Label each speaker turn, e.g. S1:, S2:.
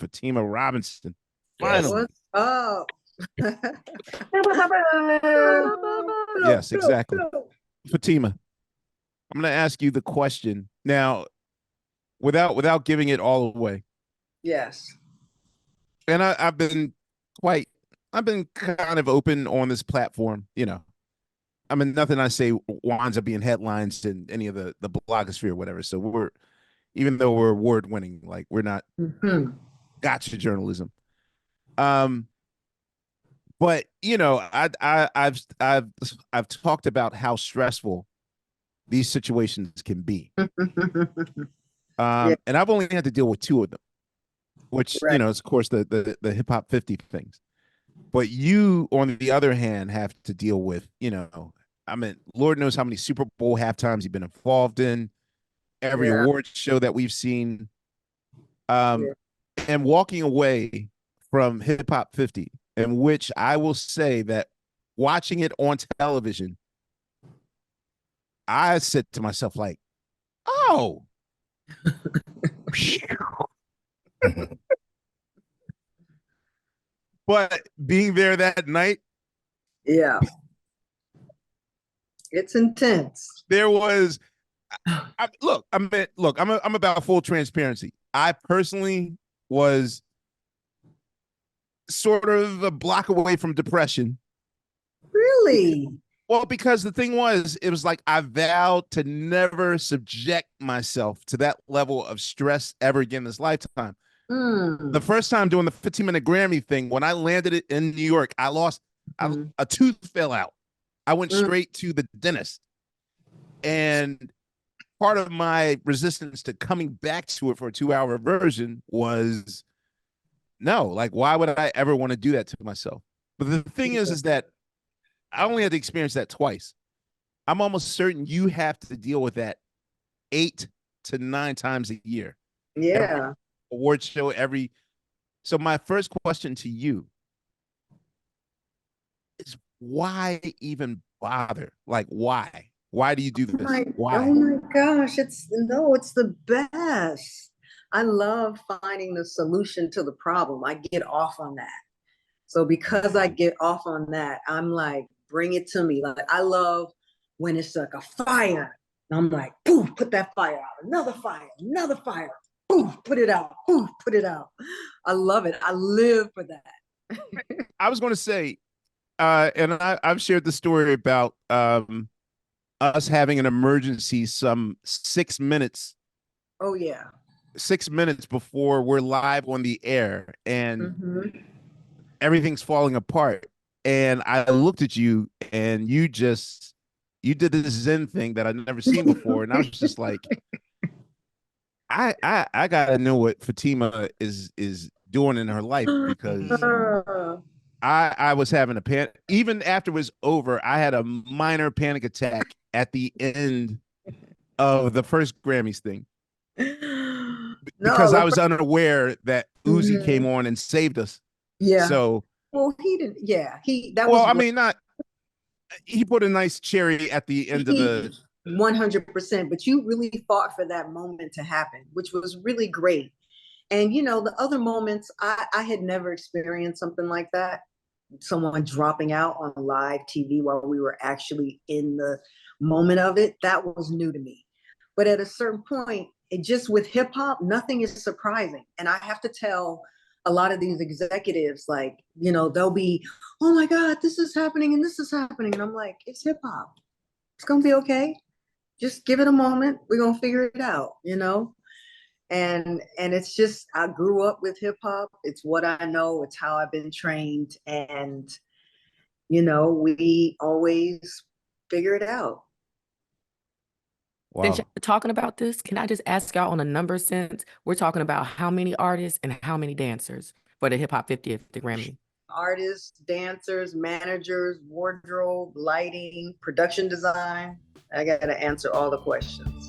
S1: Fatima Robinson.
S2: Yes.
S1: Finally.
S3: Oh.
S1: Yes, exactly. Fatima, I'm going to ask you the question now, without giving it all away.
S3: Yes.
S1: And I've been kind of open on this platform, you know. I mean, nothing I say winds up being headlines in any of the blogosphere or whatever. So even though we're award winning, like we're not gotcha journalism. But you know, I've talked about how stressful these situations can be.
S3: Yeah.
S1: And I've only had to deal with two of them, which
S3: Right.
S1: you know is of course the hip hop 50 things. But you, on the other hand, have to deal with, you know, I mean, Lord knows how many Super Bowl halftimes you've been involved in, every
S3: Yeah.
S1: award show that we've seen.
S3: Yeah.
S1: And walking away from Hip Hop 50, in which I will say that watching it on television, I said to myself, like, oh. But being there that night,
S3: Yeah. It's intense.
S1: there was, I'm about full transparency. I personally was sort of a block away from depression.
S3: Really?
S1: Well, because the thing was, it was like I vowed to never subject myself to that level of stress ever again this lifetime. The first time doing the 15-minute Grammy thing, when I landed it in New York, I lost a tooth fell out. I went straight to the dentist. And part of my resistance to coming back to it for a 2-hour version was, no, like, why would I ever want to do that to myself? But the thing is that I only had to experience that twice. I'm almost certain you have to deal with that 8 to 9 times a year.
S3: Yeah.
S1: Every award show, So my first question to you is, why even bother? Like, why? Why do you do this? Why?
S3: Oh my gosh, it's the best. I love finding the solution to the problem. I get off on that. So because I get off on that, I'm like, bring it to me. Like, I love when it's like a fire. And I'm like, poof, put that fire out. Another fire, poof, put it out, poof, put it out. I love it. I live for that.
S1: I was going to say, and I've shared the story about us having an emergency some 6 minutes.
S3: Oh yeah.
S1: 6 minutes before we're live on the air, and everything's falling apart. And I looked at you, and you did this Zen thing that I'd never seen before, and I was just like, I gotta know what Fatima is doing in her life, because I was having a panic. Even after it was over, I had a minor panic attack at the end of the first Grammys thing. Because I was unaware that Uzi came on and saved us.
S3: Yeah.
S1: So,
S3: well, he didn't. Yeah, he
S1: put a nice cherry at the end of the
S3: 100%. But you really fought for that moment to happen, which was really great. And you know, the other moments, I had never experienced something like that. Someone dropping out on live TV while we were actually in the moment of it. That was new to me. But at a certain point, it just, with hip hop, nothing is surprising. And I have to tell a lot of these executives, like, you know, they'll be, oh my God, this is happening and this is happening. And I'm like, it's hip hop. It's going to be okay. Just give it a moment. We're going to figure it out, you know? And it's just, I grew up with hip hop. It's what I know. It's how I've been trained. And, you know, we always figure it out.
S1: Wow.
S2: Since you're talking about this, can I just ask y'all on a number sense? We're talking about how many artists and how many dancers for the Hip Hop 50th Grammy?
S3: Artists, dancers, managers, wardrobe, lighting, production design. I got to answer all the questions.